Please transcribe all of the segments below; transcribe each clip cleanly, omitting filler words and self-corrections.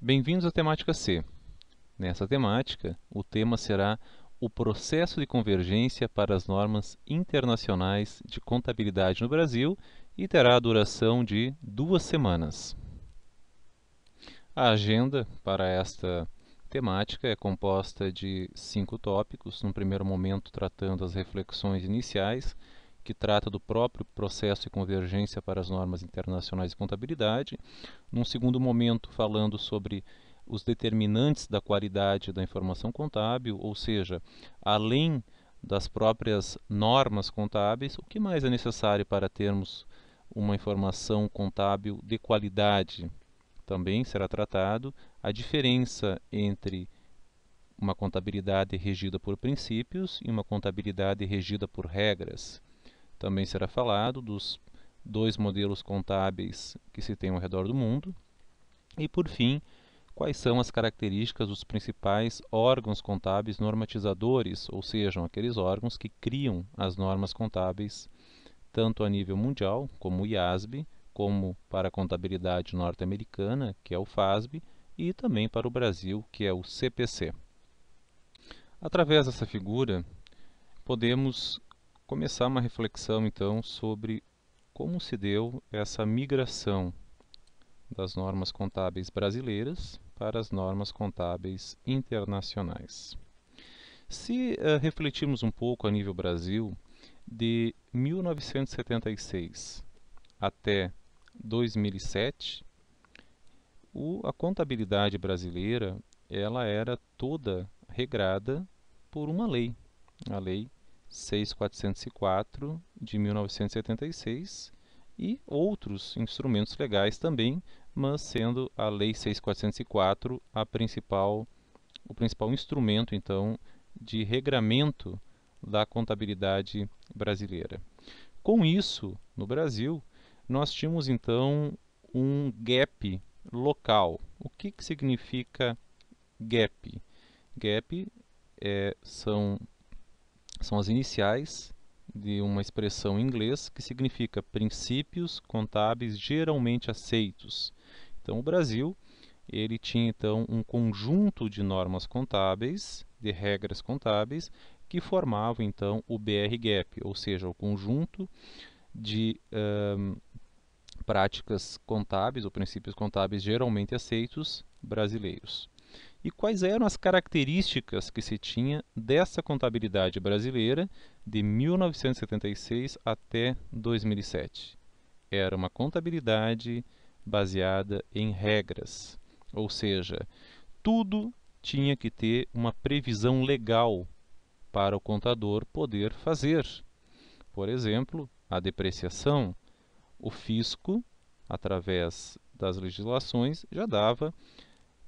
Bem-vindos à temática C. Nessa temática, o tema será o processo de convergência para as normas internacionais de contabilidade no Brasil e terá a duração de 2 semanas. A agenda para esta temática é composta de 5 tópicos, num primeiro momento tratando as reflexões iniciais, que trata do próprio processo de convergência para as normas internacionais de contabilidade. Num segundo momento, falando sobre os determinantes da qualidade da informação contábil, ou seja, além das próprias normas contábeis, o que mais é necessário para termos uma informação contábil de qualidade? Também será tratado a diferença entre uma contabilidade regida por princípios e uma contabilidade regida por regras. Também será falado dos dois modelos contábeis que se tem ao redor do mundo. E, por fim, quais são as características dos principais órgãos contábeis normatizadores, ou seja, aqueles órgãos que criam as normas contábeis, tanto a nível mundial, como o IASB, como para a contabilidade norte-americana, que é o FASB, e também para o Brasil, que é o CPC. Através dessa figura, podemos começar uma reflexão, então, sobre como se deu essa migração das normas contábeis brasileiras para as normas contábeis internacionais. Se refletirmos um pouco a nível Brasil, de 1976 até 2007, a contabilidade brasileira ela era toda regrada por uma lei, a Lei 6.404 de 1976 e outros instrumentos legais também, mas sendo a Lei 6.404 o principal instrumento, então, de regramento da contabilidade brasileira. Com isso, no Brasil, nós tínhamos, então, um gap local. O que significa gap? Gap são as iniciais de uma expressão em inglês que significa princípios contábeis geralmente aceitos. Então, o Brasil ele tinha então um conjunto de normas contábeis, de regras contábeis, que formavam então o BR-GAP, ou seja, o conjunto de práticas contábeis ou princípios contábeis geralmente aceitos brasileiros. E quais eram as características que se tinha dessa contabilidade brasileira de 1976 até 2007? Era uma contabilidade baseada em regras, ou seja, tudo tinha que ter uma previsão legal para o contador poder fazer. Por exemplo, a depreciação, o fisco, através das legislações, já dava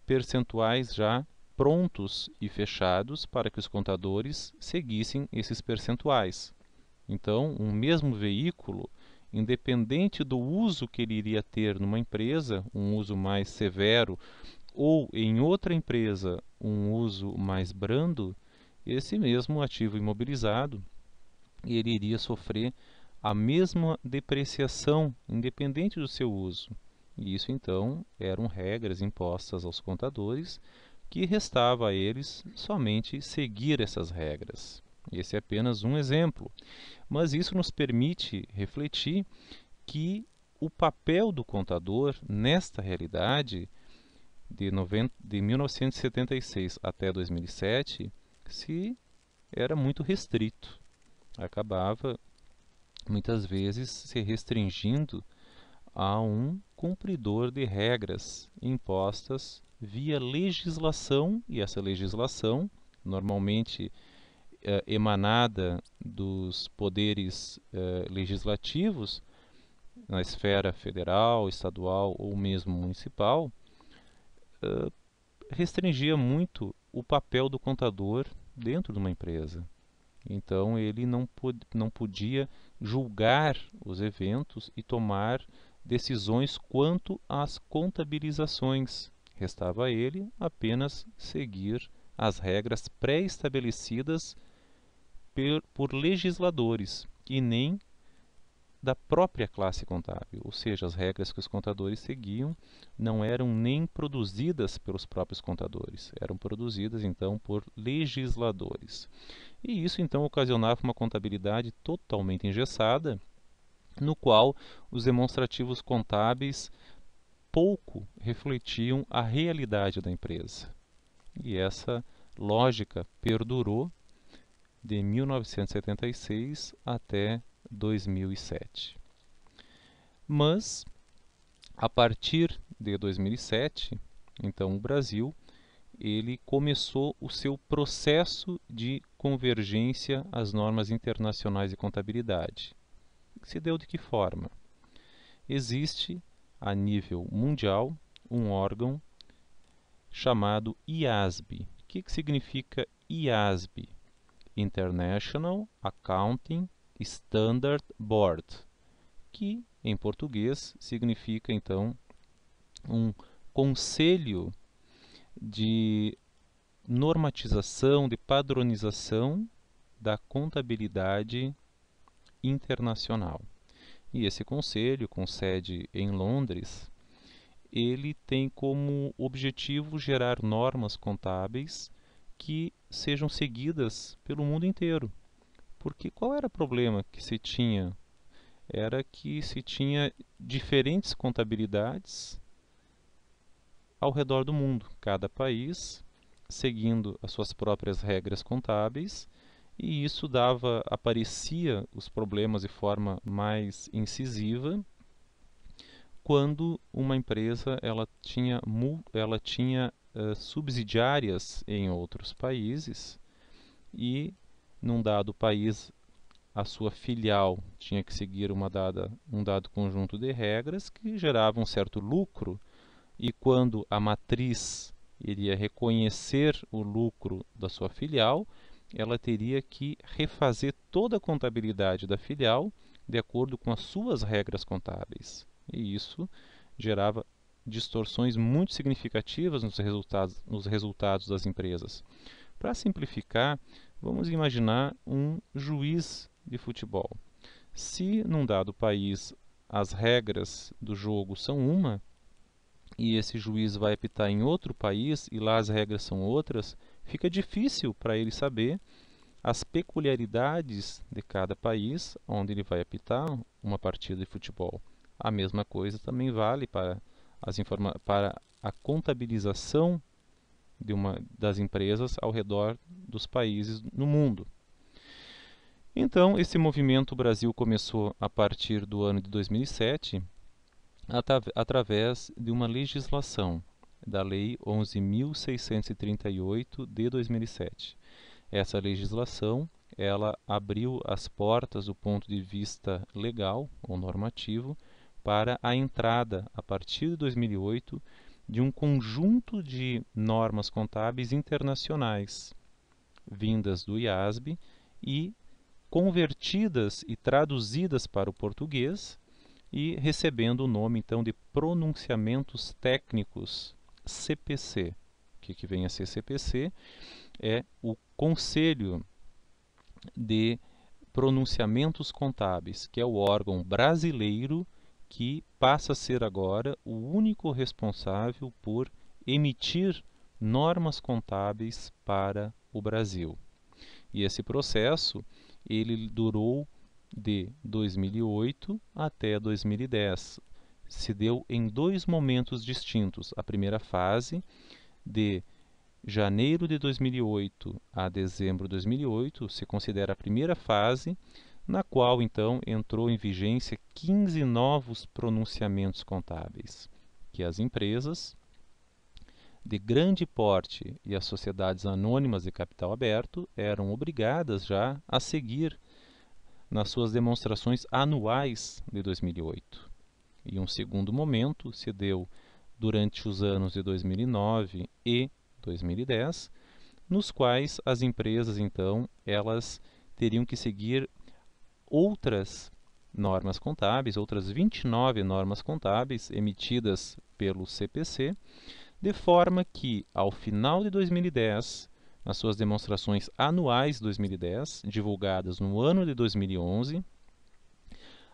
percentuais já prontos e fechados para que os contadores seguissem esses percentuais. Então, um mesmo veículo, independente do uso que ele iria ter numa empresa, um uso mais severo, ou em outra empresa, um uso mais brando, esse mesmo ativo imobilizado, ele iria sofrer a mesma depreciação, independente do seu uso. E isso, então, eram regras impostas aos contadores, que restava a eles somente seguir essas regras. Esse é apenas um exemplo, mas isso nos permite refletir que o papel do contador nesta realidade de 1976 até 2007 era muito restrito. Acabava muitas vezes se restringindo a um cumpridor de regras impostas via legislação, e essa legislação, normalmente emanada dos poderes legislativos, na esfera federal, estadual ou mesmo municipal, restringia muito o papel do contador dentro de uma empresa. Então, ele não podia julgar os eventos e tomar decisões quanto às contabilizações. Restava a ele apenas seguir as regras pré-estabelecidas por legisladores e nem da própria classe contábil, ou seja, as regras que os contadores seguiam não eram nem produzidas pelos próprios contadores, eram produzidas então por legisladores. E isso então ocasionava uma contabilidade totalmente engessada, no qual os demonstrativos contábeis pouco refletiam a realidade da empresa. E essa lógica perdurou de 1976 até 2007. Mas, a partir de 2007, então o Brasil ele começou o seu processo de convergência às normas internacionais de contabilidade. Se deu de que forma? Existe, a nível mundial, um órgão chamado IASB. O que significa IASB? International Accounting Standard Board, que em português significa então um conselho de normatização, de padronização da contabilidade internacional. E esse conselho, com sede em Londres, ele tem como objetivo gerar normas contábeis que sejam seguidas pelo mundo inteiro. Porque qual era o problema que se tinha? Era que se tinha diferentes contabilidades ao redor do mundo, cada país seguindo as suas próprias regras contábeis, e isso aparecia os problemas de forma mais incisiva quando uma empresa ela tinha subsidiárias em outros países e num dado país a sua filial tinha que seguir um dado conjunto de regras que gerava um certo lucro, e quando a matriz iria reconhecer o lucro da sua filial, ela teria que refazer toda a contabilidade da filial de acordo com as suas regras contábeis. E isso gerava distorções muito significativas nos resultados das empresas. Para simplificar, vamos imaginar um juiz de futebol. Se num dado país as regras do jogo são uma, e esse juiz vai apitar em outro país e lá as regras são outras, fica difícil para ele saber as peculiaridades de cada país onde ele vai apitar uma partida de futebol. A mesma coisa também vale para a contabilização das empresas ao redor dos países no mundo. Então, esse movimento Brasil começou a partir do ano de 2007, através de uma legislação, da Lei 11.638 de 2007. Essa legislação, ela abriu as portas do ponto de vista legal ou normativo para a entrada, a partir de 2008, de um conjunto de normas contábeis internacionais, vindas do IASB e convertidas e traduzidas para o português e recebendo o nome então de pronunciamentos técnicos CPC. O que vem a ser CPC? É o Conselho de Pronunciamentos Contábeis, que é o órgão brasileiro que passa a ser agora o único responsável por emitir normas contábeis para o Brasil. E esse processo ele durou de 2008 até 2010. Se deu em dois momentos distintos. A primeira fase, de janeiro de 2008 a dezembro de 2008, se considera a primeira fase, na qual então entrou em vigência 15 novos pronunciamentos contábeis, que as empresas de grande porte e as sociedades anônimas de capital aberto eram obrigadas já a seguir nas suas demonstrações anuais de 2008. E um segundo momento se deu durante os anos de 2009 e 2010, nos quais as empresas, então, elas teriam que seguir outras normas contábeis, outras 29 normas contábeis emitidas pelo CPC, de forma que, ao final de 2010, nas suas demonstrações anuais de 2010, divulgadas no ano de 2011,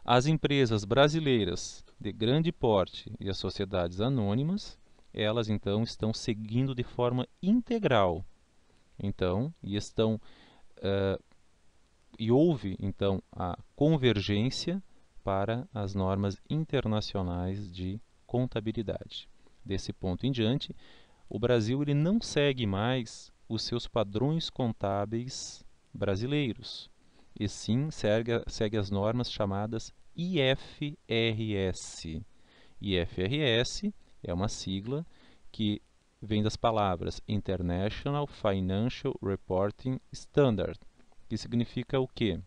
As empresas brasileiras de grande porte e as sociedades anônimas, elas então estão seguindo de forma integral. Então, e houve então a convergência para as normas internacionais de contabilidade. Desse ponto em diante, o Brasil ele não segue mais os seus padrões contábeis brasileiros, e sim segue as normas chamadas IFRS. IFRS é uma sigla que vem das palavras International Financial Reporting Standard, que significa o quê?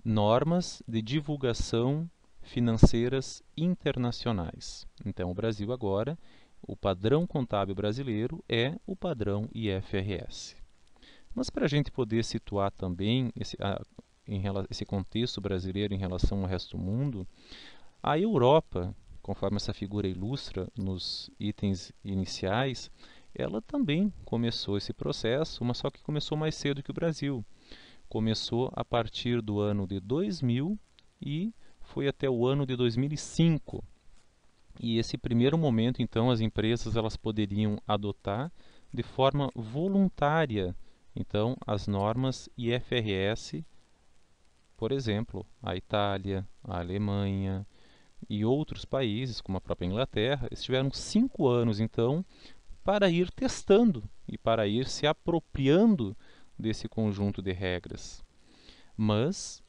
Normas de divulgação financeiras internacionais. Então, o Brasil agora, o padrão contábil brasileiro é o padrão IFRS. Mas para a gente poder situar também esse contexto brasileiro em relação ao resto do mundo, a Europa, conforme essa figura ilustra nos itens iniciais, ela também começou esse processo, mas só que começou mais cedo que o Brasil. Começou a partir do ano de 2000 e foi até o ano de 2005. E esse primeiro momento, então, as empresas elas poderiam adotar de forma voluntária, então, as normas IFRS, por exemplo, a Itália, a Alemanha e outros países, como a própria Inglaterra, eles tiveram 5 anos, então, para ir testando e para ir se apropriando desse conjunto de regras. Mas,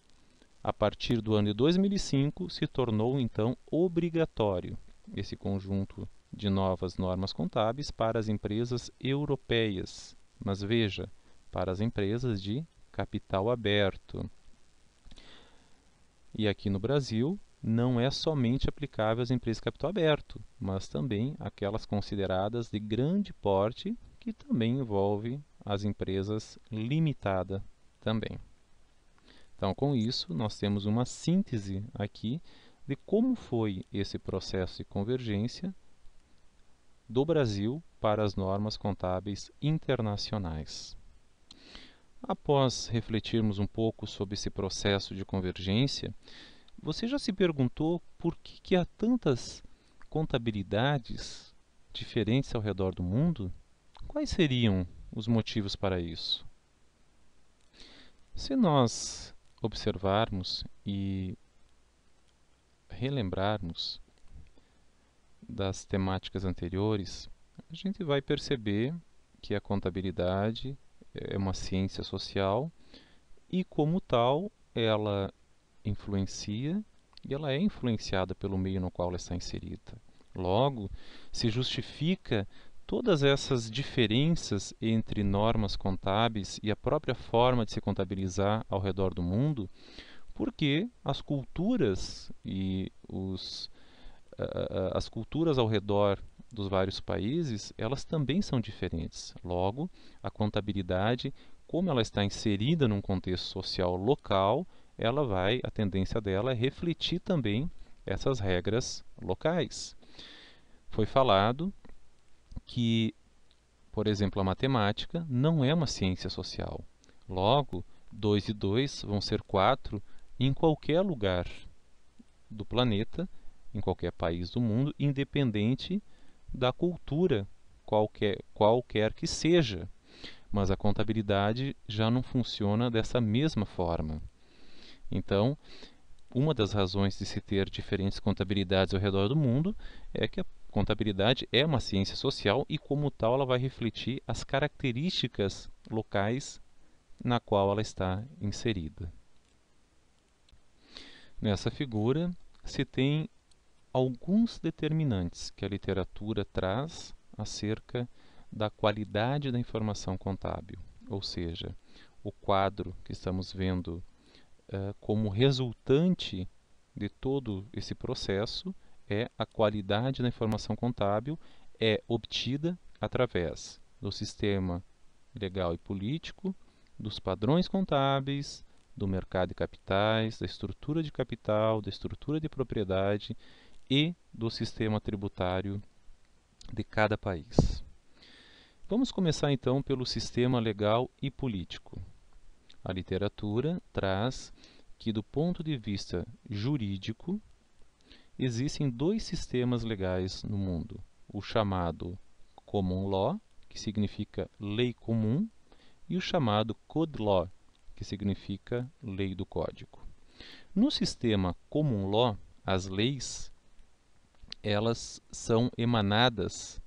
a partir do ano de 2005, se tornou então obrigatório esse conjunto de novas normas contábeis para as empresas europeias. Mas veja, para as empresas de capital aberto. E aqui no Brasil, não é somente aplicável às empresas de capital aberto, mas também aquelas consideradas de grande porte, que também envolve as empresas limitadas também. Então, com isso, nós temos uma síntese aqui de como foi esse processo de convergência do Brasil para as normas contábeis internacionais. Após refletirmos um pouco sobre esse processo de convergência, você já se perguntou por que há tantas contabilidades diferentes ao redor do mundo? Quais seriam os motivos para isso? Se nós observarmos e relembrarmos das temáticas anteriores, a gente vai perceber que a contabilidade é uma ciência social e, como tal, ela influencia e ela é influenciada pelo meio no qual ela está inserida. Logo, se justifica todas essas diferenças entre normas contábeis e a própria forma de se contabilizar ao redor do mundo, porque as culturas e as culturas ao redor dos vários países, elas também são diferentes. Logo, a contabilidade, como ela está inserida num contexto social local, a tendência dela é refletir também essas regras locais. Foi falado que, por exemplo, a matemática não é uma ciência social. Logo, 2 e 2 vão ser 4 em qualquer lugar do planeta, em qualquer país do mundo, independente da cultura, qualquer que seja. Mas a contabilidade já não funciona dessa mesma forma. Então, uma das razões de se ter diferentes contabilidades ao redor do mundo é que a contabilidade é uma ciência social e, como tal, ela vai refletir as características locais na qual ela está inserida. Nessa figura, se tem alguns determinantes que a literatura traz acerca da qualidade da informação contábil, ou seja, o quadro que estamos vendo como resultante de todo esse processo é a qualidade da informação contábil é obtida através do sistema legal e político, dos padrões contábeis, do mercado de capitais, da estrutura de capital, da estrutura de propriedade e do sistema tributário de cada país. Vamos começar então pelo sistema legal e político. A literatura traz que, do ponto de vista jurídico, existem dois sistemas legais no mundo. O chamado Common Law, que significa lei comum, e o chamado Code Law, que significa lei do código. No sistema Common Law, as leis elas são emanadas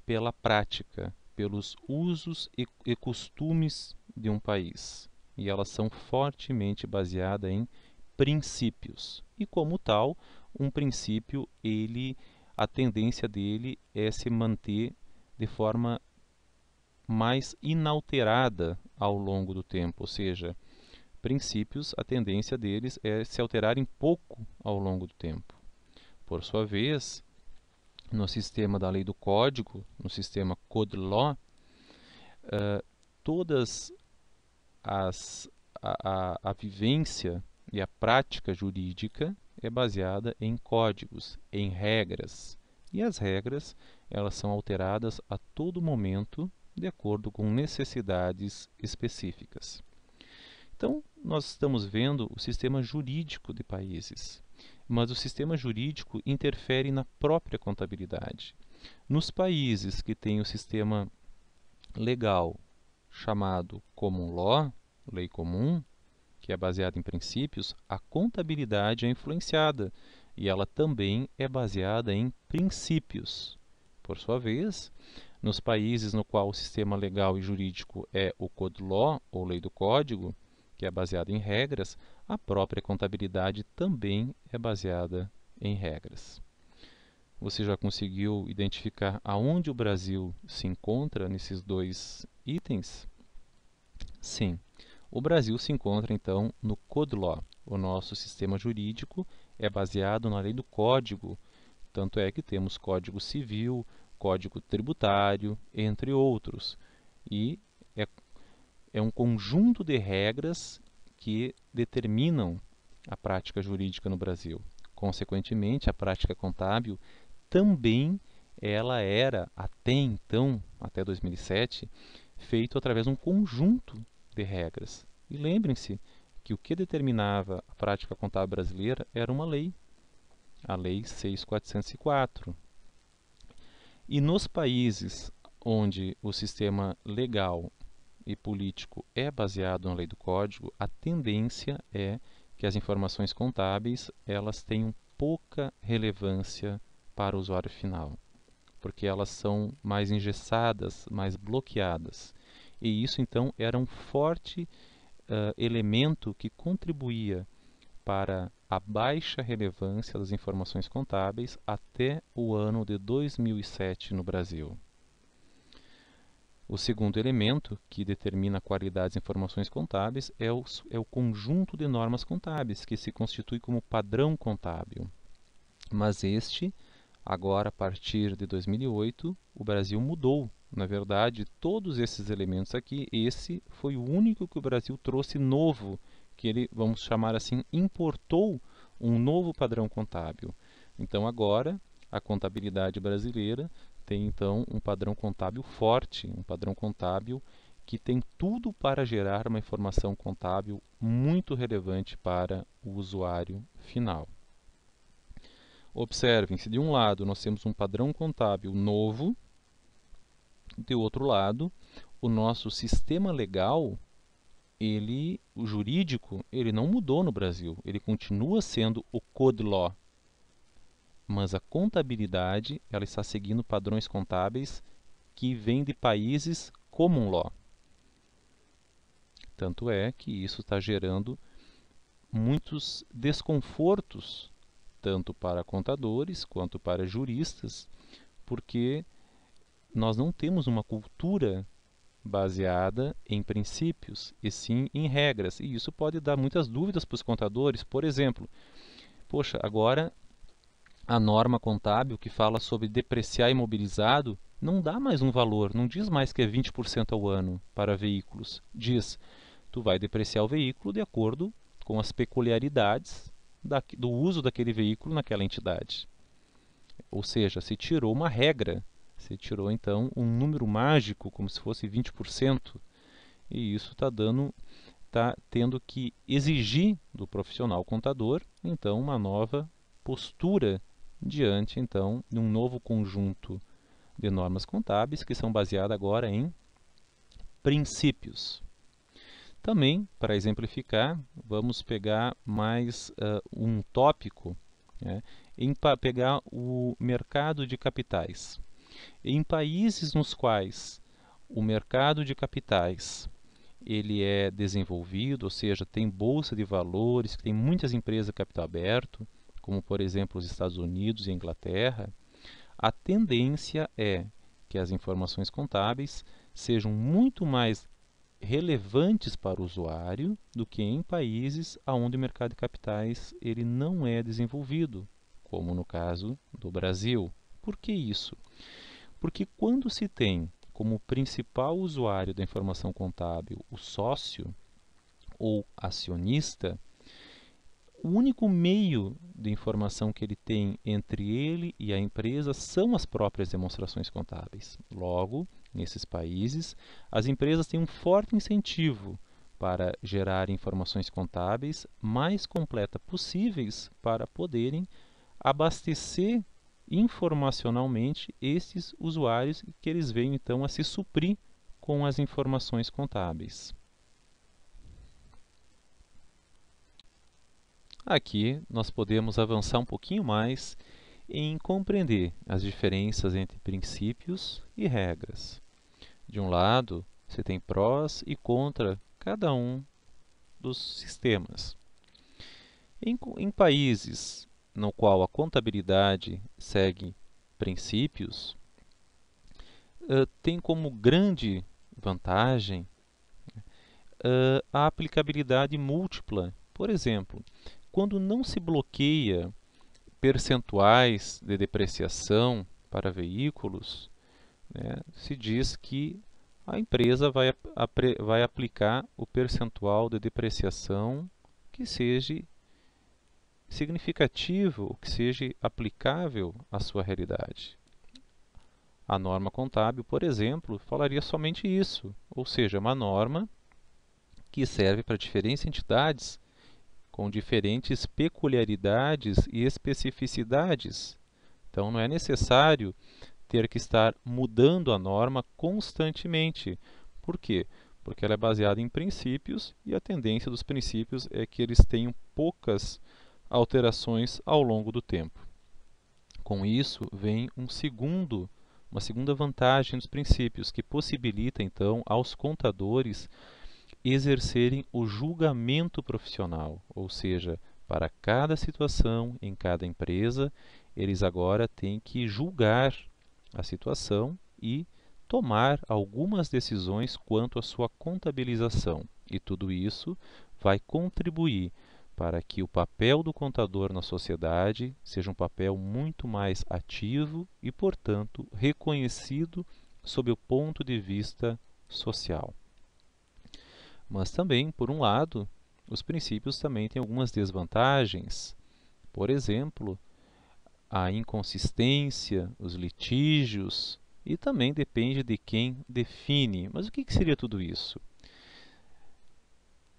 pela prática, pelos usos e costumes de um país. E elas são fortemente baseadas em princípios. E como tal, um princípio, a tendência dele é se manter de forma mais inalterada ao longo do tempo, ou seja, princípios, a tendência deles é se alterarem pouco ao longo do tempo. Por sua vez, no sistema da lei do código, no sistema Code Law, todas a vivência e a prática jurídica é baseada em códigos, em regras. E as regras elas são alteradas a todo momento de acordo com necessidades específicas. Então, nós estamos vendo o sistema jurídico de países, mas o sistema jurídico interfere na própria contabilidade. Nos países que têm o sistema legal chamado Common Law, lei comum, que é baseada em princípios, a contabilidade é influenciada e ela também é baseada em princípios. Por sua vez, nos países no qual o sistema legal e jurídico é o Code Law, ou lei do código, que é baseada em regras, a própria contabilidade também é baseada em regras. Você já conseguiu identificar aonde o Brasil se encontra nesses dois itens? Sim, o Brasil se encontra então no Code Law. O nosso sistema jurídico é baseado na lei do código, tanto é que temos Código Civil, Código Tributário, entre outros. E é um conjunto de regras que determinam a prática jurídica no Brasil. Consequentemente, a prática contábil também ela era, até então, até 2007, feito através de um conjunto de regras. E lembrem-se que o que determinava a prática contábil brasileira era uma lei, a Lei 6.404. E nos países onde o sistema legal e político é baseado na lei do código, a tendência é que as informações contábeis elas tenham pouca relevância para o usuário final, porque elas são mais engessadas, mais bloqueadas. E isso então era um forte elemento que contribuía para a baixa relevância das informações contábeis até o ano de 2007 no Brasil. O segundo elemento que determina a qualidade das informações contábeis é o conjunto de normas contábeis, que se constitui como padrão contábil. Mas agora, a partir de 2008, o Brasil mudou. Na verdade, todos esses elementos aqui, esse foi o único que o Brasil trouxe novo, que ele, vamos chamar assim, importou um novo padrão contábil. Então, agora, a contabilidade brasileira tem então um padrão contábil forte, um padrão contábil que tem tudo para gerar uma informação contábil muito relevante para o usuário final. Observem, se de um lado nós temos um padrão contábil novo, de outro lado, o nosso sistema legal, o jurídico, ele não mudou no Brasil, ele continua sendo o Code Law. Mas a contabilidade ela está seguindo padrões contábeis que vêm de países Common Law. Tanto é que isso está gerando muitos desconfortos, tanto para contadores quanto para juristas, porque nós não temos uma cultura baseada em princípios, e sim em regras. E isso pode dar muitas dúvidas para os contadores. Por exemplo, poxa, agora a norma contábil que fala sobre depreciar imobilizado não dá mais um valor, não diz mais que é 20% ao ano para veículos. Diz, tu vai depreciar o veículo de acordo com as peculiaridades do uso daquele veículo naquela entidade. Ou seja, se tirou uma regra, se tirou então um número mágico, como se fosse 20%, e isso está dando está tendo que exigir do profissional contador, então, uma nova postura diante, então, de um novo conjunto de normas contábeis que são baseadas agora em princípios. Também, para exemplificar, vamos pegar mais um tópico, né, pegar o mercado de capitais. Em países nos quais o mercado de capitais ele é desenvolvido, ou seja, tem bolsa de valores, tem muitas empresas de capital aberto, como por exemplo os Estados Unidos e a Inglaterra, a tendência é que as informações contábeis sejam muito mais relevantes para o usuário do que em países onde o mercado de capitais ele não é desenvolvido, como no caso do Brasil. Por que isso? Porque quando se tem como principal usuário da informação contábil o sócio ou acionista, o único meio de informação que ele tem entre ele e a empresa são as próprias demonstrações contábeis. Logo, nesses países, as empresas têm um forte incentivo para gerar informações contábeis mais completas possíveis para poderem abastecer informacionalmente esses usuários que eles venham então a se suprir com as informações contábeis. Aqui nós podemos avançar um pouquinho mais em compreender as diferenças entre princípios e regras. De um lado, você tem prós e contra cada um dos sistemas. Em países no qual a contabilidade segue princípios, tem como grande vantagem a aplicabilidade múltipla. Por exemplo, quando não se bloqueia percentuais de depreciação para veículos, né, se diz que a empresa vai aplicar o percentual de depreciação que seja significativo, que seja aplicável à sua realidade. A norma contábil, por exemplo, falaria somente isso, ou seja, uma norma que serve para diferentes entidades com diferentes peculiaridades e especificidades. Então, não é necessário ter que estar mudando a norma constantemente. Por quê? Porque ela é baseada em princípios e a tendência dos princípios é que eles tenham poucas alterações ao longo do tempo. Com isso, vem uma segunda vantagem dos princípios, que possibilita, então, aos contadores exercerem o julgamento profissional, ou seja, para cada situação em cada empresa, eles agora têm que julgar a situação e tomar algumas decisões quanto à sua contabilização. E tudo isso vai contribuir para que o papel do contador na sociedade seja um papel muito mais ativo e, portanto, reconhecido sob o ponto de vista social. Mas também, por um lado, os princípios também têm algumas desvantagens. Por exemplo, a inconsistência, os litígios, e também depende de quem define. Mas o que seria tudo isso?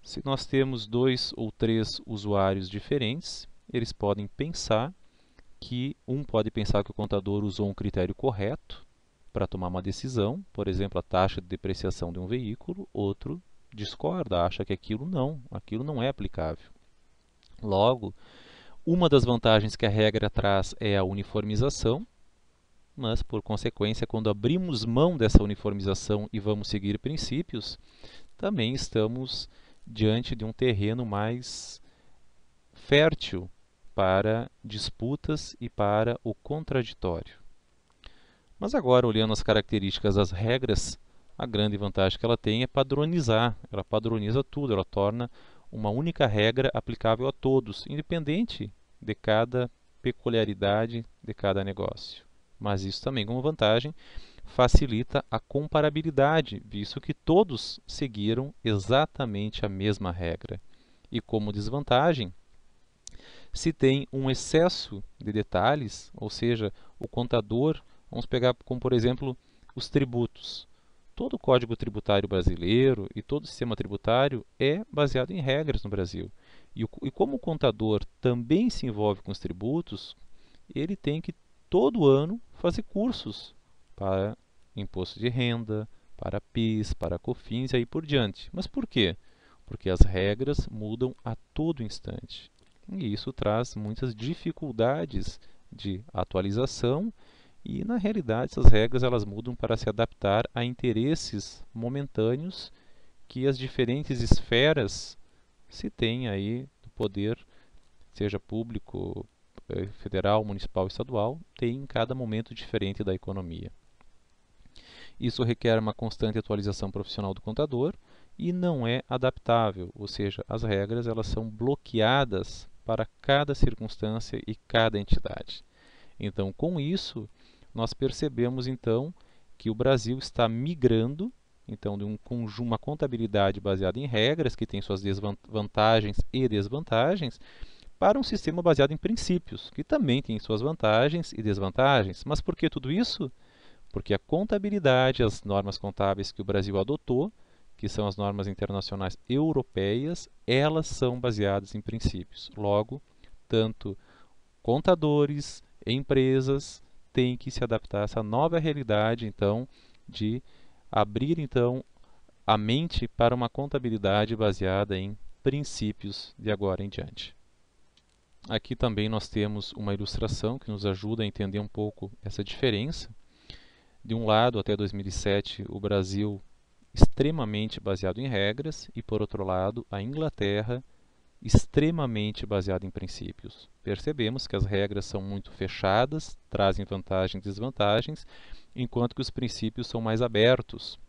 Se nós temos 2 ou 3 usuários diferentes, eles podem pensar que pode pensar que o contador usou um critério correto para tomar uma decisão, por exemplo, a taxa de depreciação de um veículo, outro discorda, acha que aquilo não é aplicável. Logo, uma das vantagens que a regra traz é a uniformização, mas, por consequência, quando abrimos mão dessa uniformização e vamos seguir princípios, também estamos diante de um terreno mais fértil para disputas e para o contraditório. Mas agora, olhando as características das regras, a grande vantagem que ela tem é padronizar. Ela padroniza tudo, ela torna uma única regra aplicável a todos, independente de cada peculiaridade de cada negócio. Mas isso também, como vantagem, facilita a comparabilidade, visto que todos seguiram exatamente a mesma regra. E como desvantagem, se tem um excesso de detalhes, ou seja, o contador, vamos pegar como por exemplo os tributos. todo o Código Tributário brasileiro e todo o sistema tributário é baseado em regras no Brasil. E como o contador também se envolve com os tributos, ele tem que todo ano fazer cursos para imposto de renda, para PIS, para COFINS e aí por diante. Mas por quê? Porque as regras mudam a todo instante. E isso traz muitas dificuldades de atualização e, na realidade, essas regras elas mudam para se adaptar a interesses momentâneos que as diferentes esferas se têm aí do poder, seja público, federal, municipal, estadual, tem em cada momento diferente da economia. Isso requer uma constante atualização profissional do contador e não é adaptável, ou seja, as regras elas são bloqueadas para cada circunstância e cada entidade. Então, com isso, nós percebemos então que o Brasil está migrando então de uma contabilidade baseada em regras que tem suas vantagens e desvantagens para um sistema baseado em princípios, que também tem suas vantagens e desvantagens. Mas por que tudo isso? Porque a contabilidade, as normas contábeis que o Brasil adotou, que são as normas internacionais europeias, elas são baseadas em princípios. Logo, tanto contadores, empresas têm que se adaptar a essa nova realidade, então, de abrir então a mente para uma contabilidade baseada em princípios de agora em diante. Aqui também nós temos uma ilustração que nos ajuda a entender um pouco essa diferença. De um lado, até 2007, o Brasil extremamente baseado em regras e, por outro lado, a Inglaterra extremamente baseada em princípios. Percebemos que as regras são muito fechadas, trazem vantagens e desvantagens, enquanto que os princípios são mais abertos.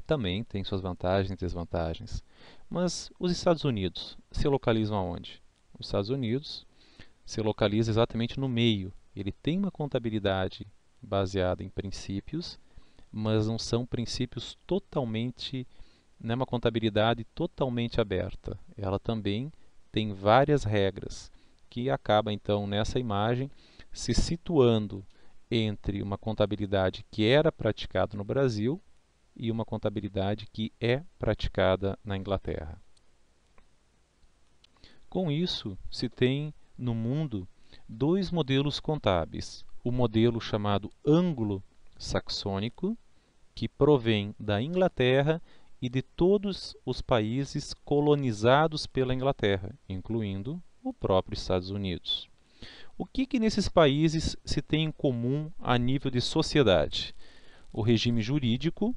Também têm suas vantagens e desvantagens. Mas os Estados Unidos se localizam aonde? Os Estados Unidos se localiza exatamente no meio. Ele tem uma contabilidade baseada em princípios, mas não são princípios totalmente, não é uma contabilidade totalmente aberta. Ela também tem várias regras, que acaba então nessa imagem se situando entre uma contabilidade que era praticada no Brasil e uma contabilidade que é praticada na Inglaterra. Com isso, se tem no mundo dois modelos contábeis. O modelo chamado anglo-saxônico, que provém da Inglaterra e de todos os países colonizados pela Inglaterra, incluindo o próprio Estados Unidos. O que nesses países se tem em comum a nível de sociedade? O regime jurídico,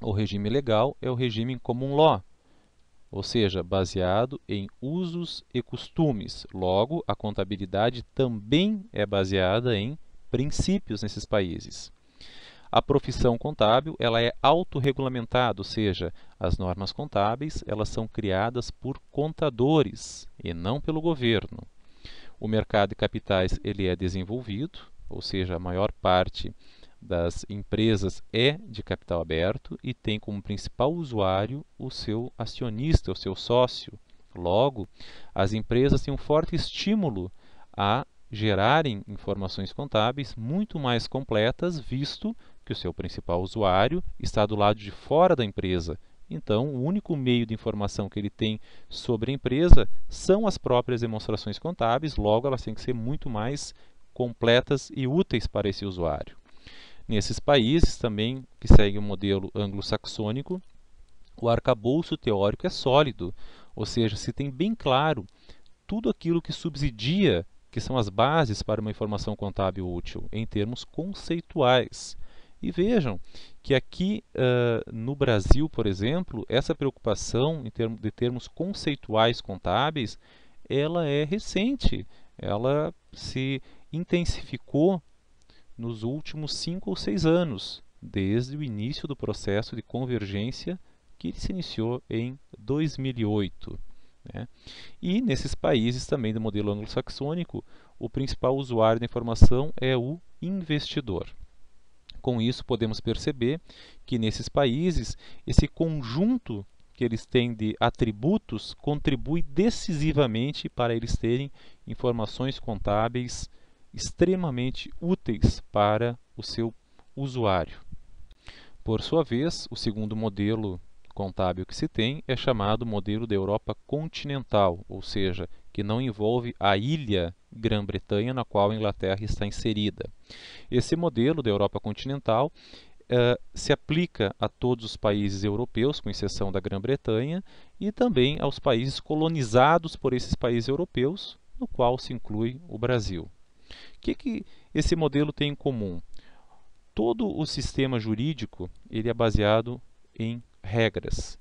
o regime legal, é o regime common law, ou seja, baseado em usos e costumes. Logo, a contabilidade também é baseada em princípios nesses países. A profissão contábil ela é autorregulamentada, ou seja, as normas contábeis elas são criadas por contadores e não pelo governo. O mercado de capitais ele é desenvolvido, ou seja, a maior parte das empresas é de capital aberto e tem como principal usuário o seu acionista, o seu sócio. Logo, as empresas têm um forte estímulo a gerarem informações contábeis muito mais completas, visto que o seu principal usuário está do lado de fora da empresa. Então, o único meio de informação que ele tem sobre a empresa são as próprias demonstrações contábeis, logo elas têm que ser muito mais completas e úteis para esse usuário. Nesses países também, que seguem o modelo anglo-saxônico, o arcabouço teórico é sólido, ou seja, se tem bem claro tudo aquilo que subsidia, que são as bases para uma informação contábil útil, em termos conceituais. E vejam que aqui no Brasil, por exemplo, essa preocupação de termos conceituais contábeis, ela é recente, ela se intensificou nos últimos 5 ou 6 anos, desde o início do processo de convergência que se iniciou em 2008. Né? E nesses países também do modelo anglo-saxônico, o principal usuário da informação é o investidor. Com isso, podemos perceber que nesses países, esse conjunto que eles têm de atributos contribui decisivamente para eles terem informações contábeis extremamente úteis para o seu usuário. Por sua vez, o segundo modelo contábil que se tem é chamado modelo da Europa continental, ou seja, que não envolve a ilha Grã-Bretanha na qual a Inglaterra está inserida. Esse modelo da Europa continental se aplica a todos os países europeus, com exceção da Grã-Bretanha, e também aos países colonizados por esses países europeus, no qual se inclui o Brasil. O que esse modelo tem em comum? Todo o sistema jurídico ele é baseado em regras,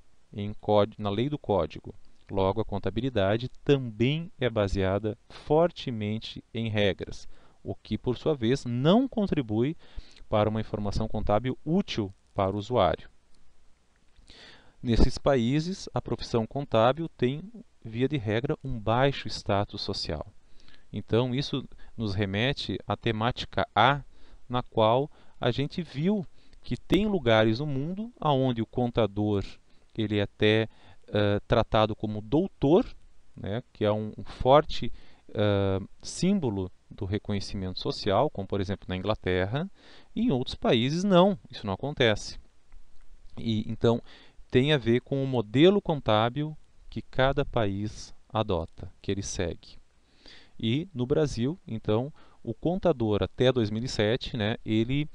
na lei do código. Logo, a contabilidade também é baseada fortemente em regras, o que, por sua vez, não contribui para uma informação contábil útil para o usuário. Nesses países, a profissão contábil tem, via de regra, um baixo status social. Então, isso nos remete à temática A, na qual a gente viu que tem lugares no mundo onde o contador ele é até tratado como doutor, né, que é um forte símbolo do reconhecimento social, como por exemplo na Inglaterra, e em outros países não, isso não acontece. E então tem a ver com o modelo contábil que cada país adota, que ele segue. E no Brasil, então, o contador até 2007, né, ele,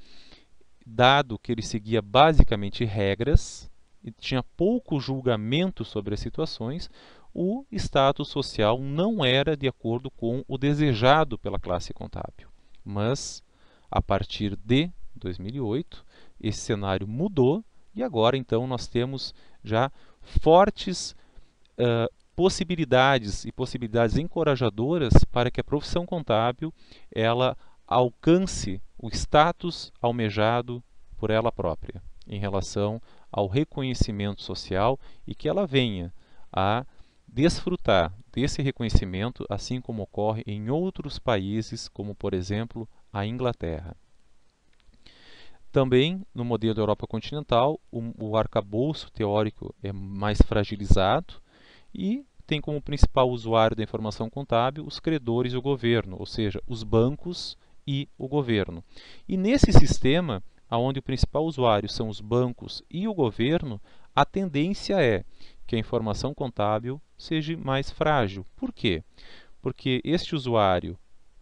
dado que ele seguia basicamente regras e tinha pouco julgamento sobre as situações, o status social não era de acordo com o desejado pela classe contábil. Mas, a partir de 2008, esse cenário mudou e agora, então, nós temos já fortes possibilidades encorajadoras para que a profissão contábil ela alcance o status almejado por ela própria em relação ao reconhecimento social e que ela venha a desfrutar desse reconhecimento, assim como ocorre em outros países, como por exemplo a Inglaterra. Também no modelo da Europa continental, o arcabouço teórico é mais fragilizado e tem como principal usuário da informação contábil os credores e o governo, ou seja, os bancos e o governo. E nesse sistema, onde o principal usuário são os bancos e o governo, a tendência é que a informação contábil seja mais frágil. Por quê? Porque este usuário,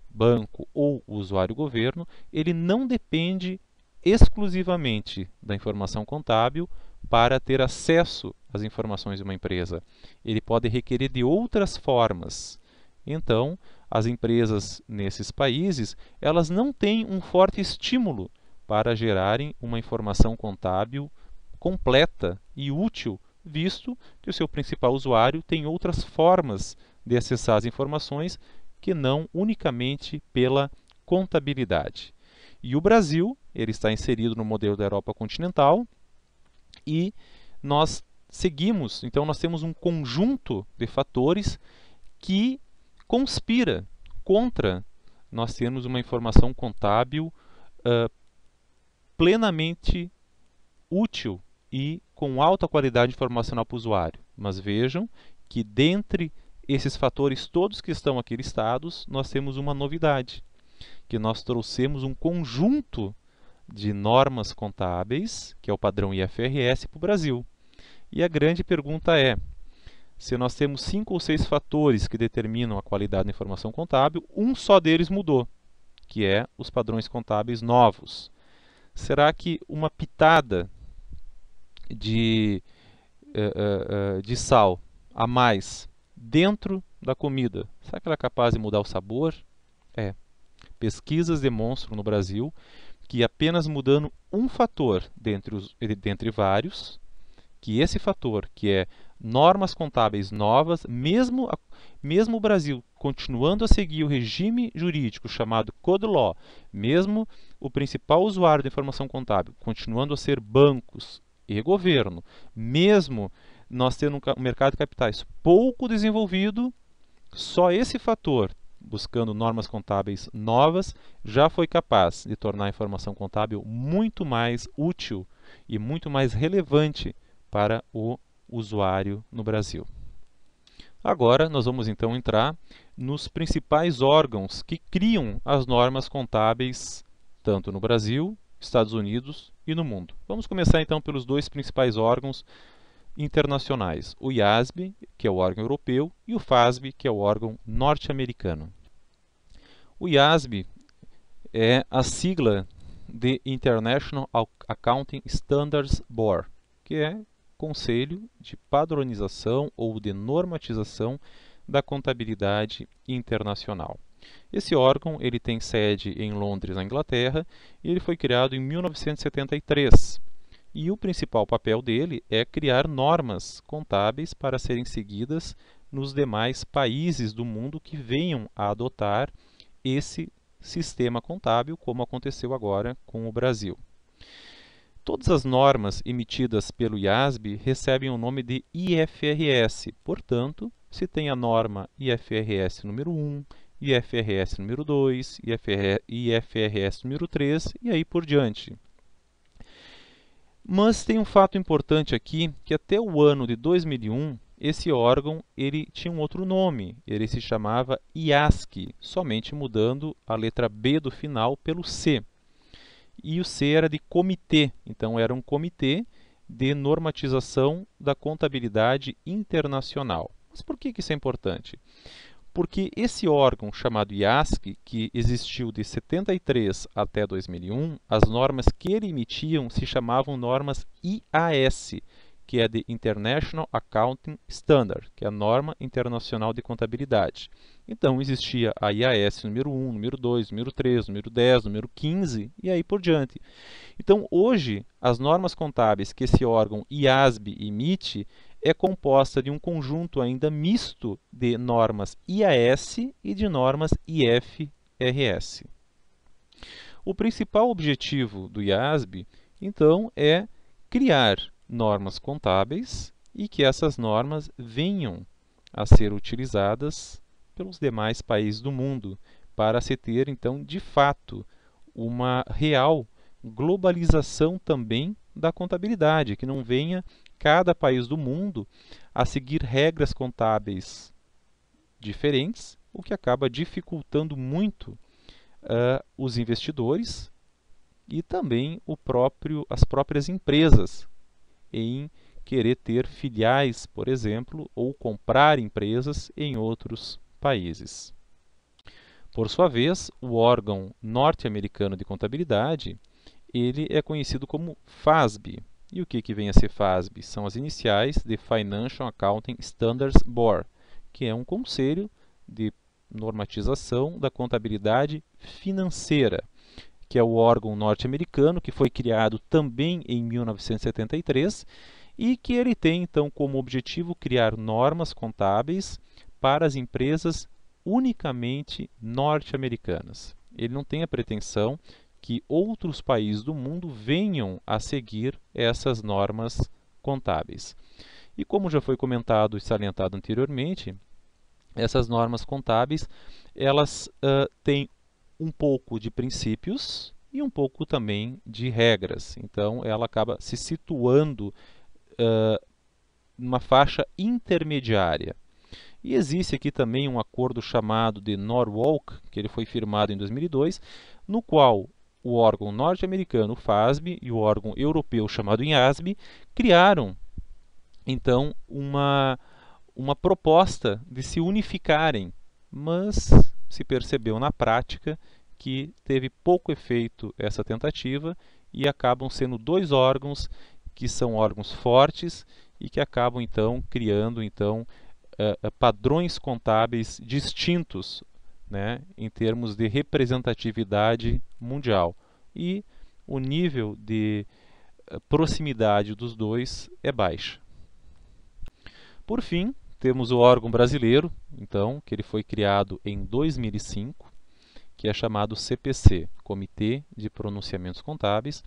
banco ou usuário governo, ele não depende exclusivamente da informação contábil para ter acesso às informações de uma empresa. Ele pode requerer de outras formas. Então, as empresas nesses países, elas não têm um forte estímulo para gerarem uma informação contábil completa e útil, visto que o seu principal usuário tem outras formas de acessar as informações que não unicamente pela contabilidade. E o Brasil, ele está inserido no modelo da Europa continental e nós seguimos, então nós temos um conjunto de fatores que conspira contra nós termos uma informação contábil plenamente útil e com alta qualidade informacional para o usuário. Mas vejam que dentre esses fatores todos que estão aqui listados, nós temos uma novidade, que nós trouxemos um conjunto de normas contábeis, que é o padrão IFRS, para o Brasil. E a grande pergunta é, se nós temos 5 ou 6 fatores que determinam a qualidade da informação contábil, um só deles mudou, que é os padrões contábeis novos. Será que uma pitada de sal a mais dentro da comida, será que ela é capaz de mudar o sabor? Pesquisas demonstram no Brasil que apenas mudando um fator dentre vários, que esse fator, que é normas contábeis novas, mesmo o Brasil continuando a seguir o regime jurídico chamado Code Law, mesmo o principal usuário da informação contábil continuando a ser bancos e governo, mesmo nós tendo um mercado de capitais pouco desenvolvido, só esse fator, buscando normas contábeis novas, já foi capaz de tornar a informação contábil muito mais útil e muito mais relevante para o usuário no Brasil. Agora nós vamos então entrar nos principais órgãos que criam as normas contábeis, tanto no Brasil, Estados Unidos e no mundo. Vamos começar então pelos dois principais órgãos internacionais, o IASB, que é o órgão europeu, e o FASB, que é o órgão norte-americano. O IASB é a sigla de International Accounting Standards Board, que é Conselho de Padronização ou de Normatização da Contabilidade Internacional. Esse órgão ele tem sede em Londres, na Inglaterra, e ele foi criado em 1973. E o principal papel dele é criar normas contábeis para serem seguidas nos demais países do mundo que venham a adotar esse sistema contábil, como aconteceu agora com o Brasil. Todas as normas emitidas pelo IASB recebem o nome de IFRS, portanto, se tem a norma IFRS número 1, IFRS número 2, IFRS número 3 e aí por diante. Mas tem um fato importante aqui, que até o ano de 2001, esse órgão ele tinha um outro nome, ele se chamava IASC, somente mudando a letra B do final pelo C. E o C era de comitê, então era um comitê de normatização da contabilidade internacional. Mas por que isso é importante? Porque esse órgão chamado IASC, que existiu de 73 até 2001, as normas que ele emitia se chamavam normas IAS, que é de International Accounting Standard, que é a Norma Internacional de Contabilidade. Então, existia a IAS número 1, número 2, número 3, número 10, número 15 e aí por diante. Então, hoje, as normas contábeis que esse órgão IASB emite é composta de um conjunto ainda misto de normas IAS e de normas IFRS. O principal objetivo do IASB, então, é criar normas contábeis e que essas normas venham a ser utilizadas pelos demais países do mundo para se ter, então, de fato, uma real globalização também da contabilidade, que não venha cada país do mundo a seguir regras contábeis diferentes, o que acaba dificultando muito os investidores e também as próprias empresas em querer ter filiais, por exemplo, ou comprar empresas em outros países. Por sua vez, o órgão norte-americano de contabilidade, ele é conhecido como FASB. E o que vem a ser FASB? São as iniciais de Financial Accounting Standards Board, que é um conselho de normatização da contabilidade financeira, que é o órgão norte-americano, que foi criado também em 1973 e que ele tem, então, como objetivo criar normas contábeis para as empresas unicamente norte-americanas. Ele não tem a pretensão que outros países do mundo venham a seguir essas normas contábeis. E como já foi comentado e salientado anteriormente, essas normas contábeis, elas têm um pouco de princípios e um pouco também de regras. Então, ela acaba se situando numa faixa intermediária. E existe aqui também um acordo chamado de Norwalk, que ele foi firmado em 2002, no qual o órgão norte-americano, o FASB, e o órgão europeu, chamado IASB, criaram, então, uma proposta de se unificarem, mas se percebeu na prática que teve pouco efeito essa tentativa e acabam sendo dois órgãos que são órgãos fortes e que acabam, então, criando padrões contábeis distintos, né, em termos de representatividade mundial. E o nível de proximidade dos dois é baixo. Por fim, temos o órgão brasileiro, então, que ele foi criado em 2005, que é chamado CPC, Comitê de Pronunciamentos Contábeis,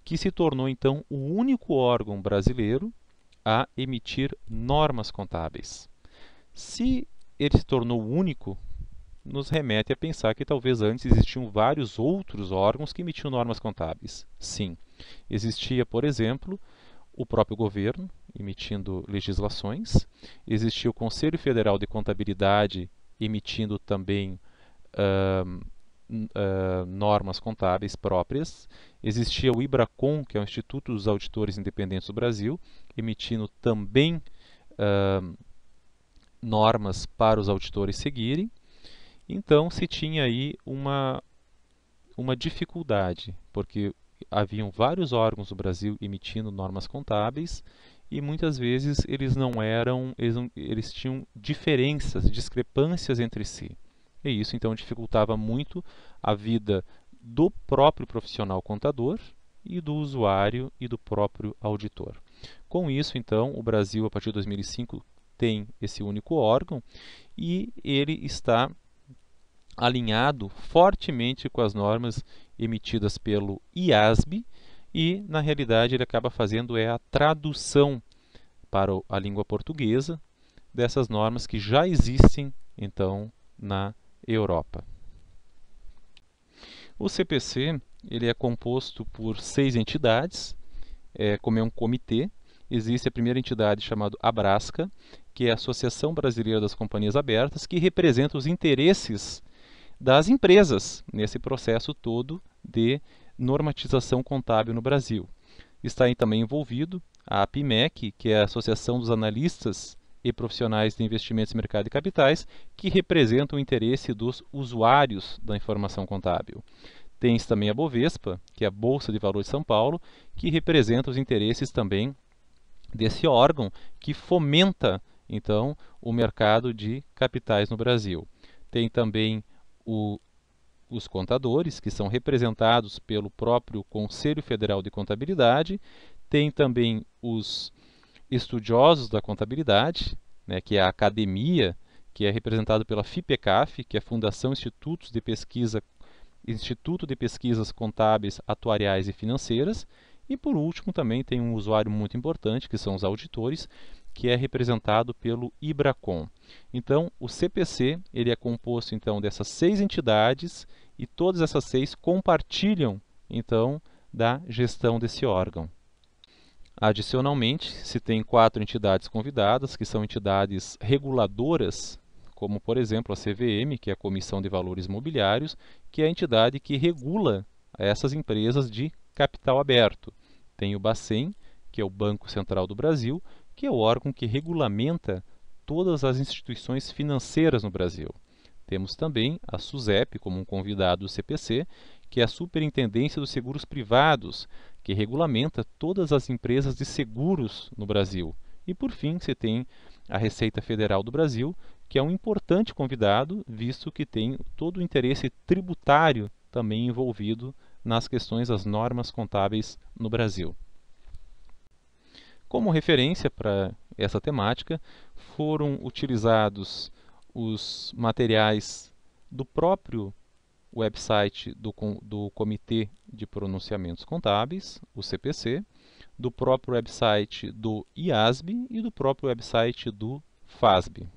que se tornou, então, o único órgão brasileiro a emitir normas contábeis. Se ele se tornou único, nos remete a pensar que talvez antes existiam vários outros órgãos que emitiam normas contábeis. Sim, existia, por exemplo, o próprio governo emitindo legislações, existia o Conselho Federal de Contabilidade emitindo também normas contábeis próprias. Existia o IBRACON, que é o Instituto dos Auditores Independentes do Brasil, emitindo também normas para os auditores seguirem. Então se tinha aí uma dificuldade, porque haviam vários órgãos do Brasil emitindo normas contábeis e muitas vezes eles tinham diferenças, discrepâncias entre si. E isso então dificultava muito a vida do próprio profissional contador e do usuário e do próprio auditor. Com isso, então, o Brasil, a partir de 2005, tem esse único órgão e ele está alinhado fortemente com as normas emitidas pelo IASB e, na realidade, ele acaba fazendo a tradução para a língua portuguesa dessas normas que já existem, então, na Europa. O CPC ele é composto por 6 entidades, como é um comitê. Existe a primeira entidade chamada Abrasca, que é a Associação Brasileira das Companhias Abertas, que representa os interesses das empresas nesse processo todo de normatização contábil no Brasil. Está aí também envolvido a APIMEC, que é a Associação dos Analistas e Profissionais de Investimentos, Mercado e Capitais, que representam o interesse dos usuários da informação contábil. Tem também a Bovespa, que é a Bolsa de Valores de São Paulo, que representa os interesses também desse órgão que fomenta, então, o mercado de capitais no Brasil. Tem também os contadores, que são representados pelo próprio Conselho Federal de Contabilidade. Tem também os estudiosos da contabilidade, né, que é a academia, que é representado pela FIPECAF, que é a Fundação Instituto de Pesquisas Contábeis, Atuariais e Financeiras. E por último também tem um usuário muito importante, que são os auditores, que é representado pelo IBRACON. Então, o CPC ele é composto então dessas 6 entidades e todas essas 6 compartilham então da gestão desse órgão. Adicionalmente, se tem 4 entidades convidadas, que são entidades reguladoras, como por exemplo a CVM, que é a Comissão de Valores Mobiliários, que é a entidade que regula essas empresas de capital aberto. Tem o Bacen, que é o Banco Central do Brasil, que é o órgão que regulamenta todas as instituições financeiras no Brasil. Temos também a SUSEP, como um convidado do CPC, que é a Superintendência dos Seguros Privados, que regulamenta todas as empresas de seguros no Brasil. E, por fim, se tem a Receita Federal do Brasil, que é um importante convidado, visto que tem todo o interesse tributário também envolvido nas questões das normas contábeis no Brasil. Como referência para essa temática, foram utilizados os materiais do próprio website do Comitê de Pronunciamentos Contábeis, o CPC, do próprio website do IASB e do próprio website do FASB.